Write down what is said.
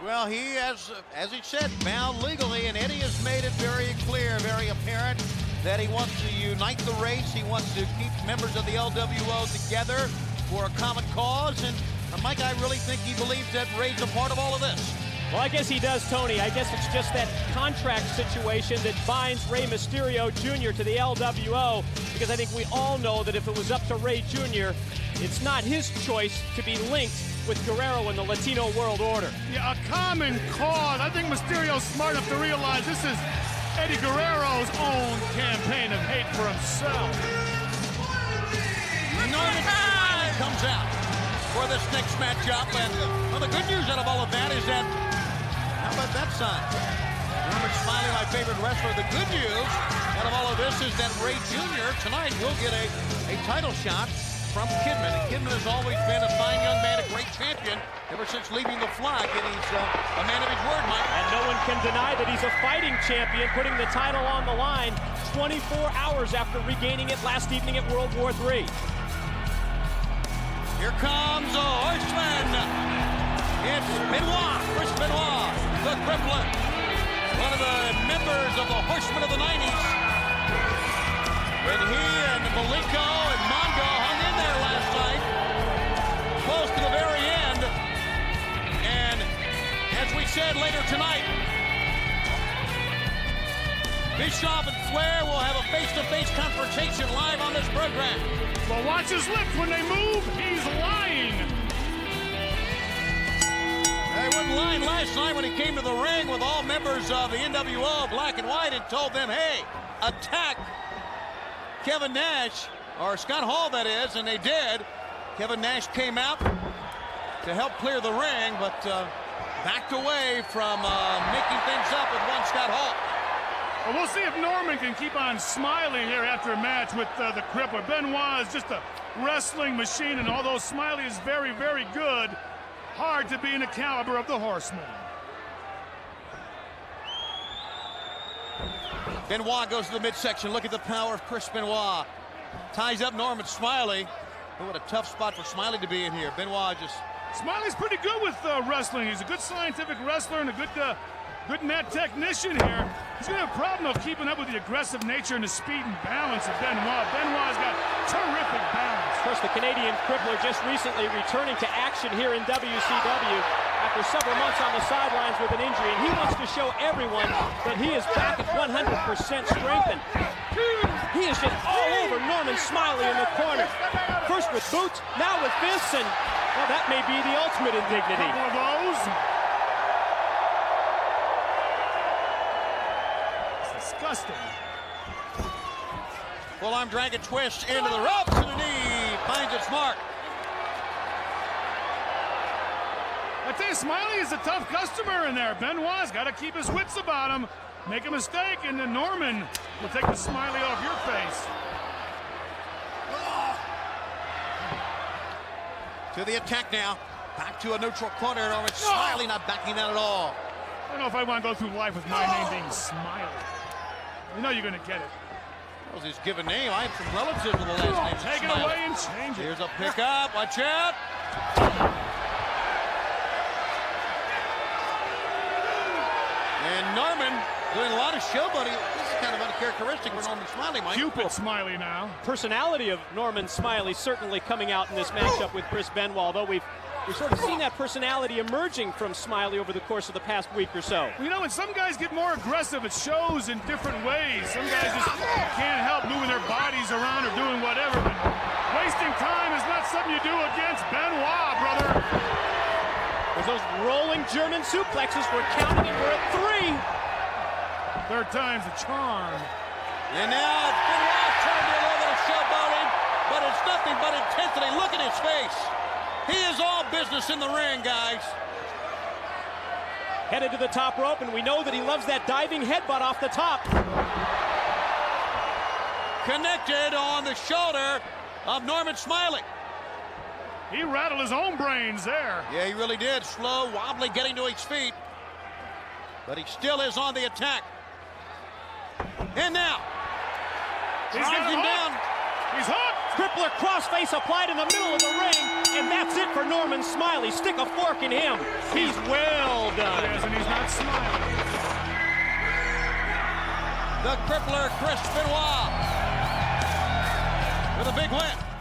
Well, he has, as he said, bound legally, and Eddie has made it very clear, very apparent that he wants to unite the race. He wants to keep members of the LWO together for a common cause. And Mike, I really think he believes that Ray's a part of all of this. Well, I guess he does, Tony. I guess it's just that contract situation that binds Rey Mysterio Jr. to the LWO, because I think we all know that if it was up to Rey Jr., it's not his choice to be linked with Guerrero in the Latino World Order. Yeah, a common cause. I think Mysterio's smart enough to realize this is Eddie Guerrero's own campaign of hate for himself. Norman Smiley comes out for this next matchup, and well, the good news out of all of that is that, how about that sign? Norman Smiley, my favorite wrestler. The good news out of all of this is that Rey Jr. tonight will get a title shot from Kidman. And Kidman has always been a fine young man, a great champion ever since leaving the flock, and he's a man of his word, Mike. And no one can deny that he's a fighting champion, putting the title on the line 24 hours after regaining it last evening at World War III. Here comes a horseman. It's Benoit, Chris Benoit, the crippler, one of the members of the Horsemen of the 90s. When he and Malenko and Mongo hung in there last night, close to the very end. And as we said, later tonight, Bischoff and Flair will have a face-to-face confrontation live on this program. Well, watch his lips. When they move, he's lying. He wasn't lying last night when he came to the ring with all members of the NWO, black and white, and told them, hey, attack Kevin Nash, or Scott Hall, that is, and they did. Kevin Nash came out to help clear the ring, but backed away from making things up with one Scott Hall. Well, we'll see if Norman can keep on smiling here after a match with the crippler. Benoit is just a wrestling machine, and although Smiley is very, very good, hard to be in the caliber of the Horseman. Benoit goes to the midsection. Look at the power of Chris Benoit. Ties up Norman Smiley. Oh, what a tough spot for Smiley to be in here. Benoit just... Smiley's pretty good with wrestling. He's a good scientific wrestler and a good mat technician here. He's going to have a problem of keeping up with the aggressive nature and the speed and balance of Benoit. Benoit's got terrific balance. Of course, the Canadian crippler just recently returning to action here in WCW after several months on the sidelines with an injury, and he wants to show everyone that he is back at 100% strengthened. He is just all over Norman Smiley in the corner. First with boots, now with fists, and well, that may be the ultimate indignity. Couple of those. Disgusting. Full arm dragon twist into the ropes, and the knee finds its mark. I tell you, Smiley is a tough customer in there. Benoit's got to keep his wits about him. Make a mistake, and then Norman will take the Smiley off your face. To the attack now. Back to a neutral corner. Norman Smiley not backing out at all. I don't know if I want to go through life with my name being Smiley. You know you're going to get it. That was his given name. I have some relatives with the last name. Take it away and change it. Here's a pickup. Watch out. And Norman doing a lot of showboating. This is kind of uncharacteristic for Norman Smiley, Mike. Cupid Smiley now. Personality of Norman Smiley certainly coming out in this matchup with Chris Benoit, although we've sort of seen that personality emerging from Smiley over the course of the past week or so. You know, when some guys get more aggressive, it shows in different ways. Some guys just can't help moving their bodies around or doing whatever, but wasting time is not something you do against Benoit, brother. As those rolling German suplexes, we're counting it, we're at 3. Third time's a charm. And now Benoit trying to do a little bit of showboating, but it's nothing but intensity. Look at his face. He is all business in the ring, guys. Headed to the top rope, and we know that he loves that diving headbutt off the top. Connected on the shoulder of Norman Smiley. He rattled his own brains there. Yeah, he really did. Slow, wobbly, getting to his feet. But he still is on the attack. And now, drives him down. He's hooked. Crippler crossface applied in the middle of the ring, and that's it for Norman Smiley. Stick a fork in him. He's well done. on Smiley. The crippler, Chris Benoit, with a big win.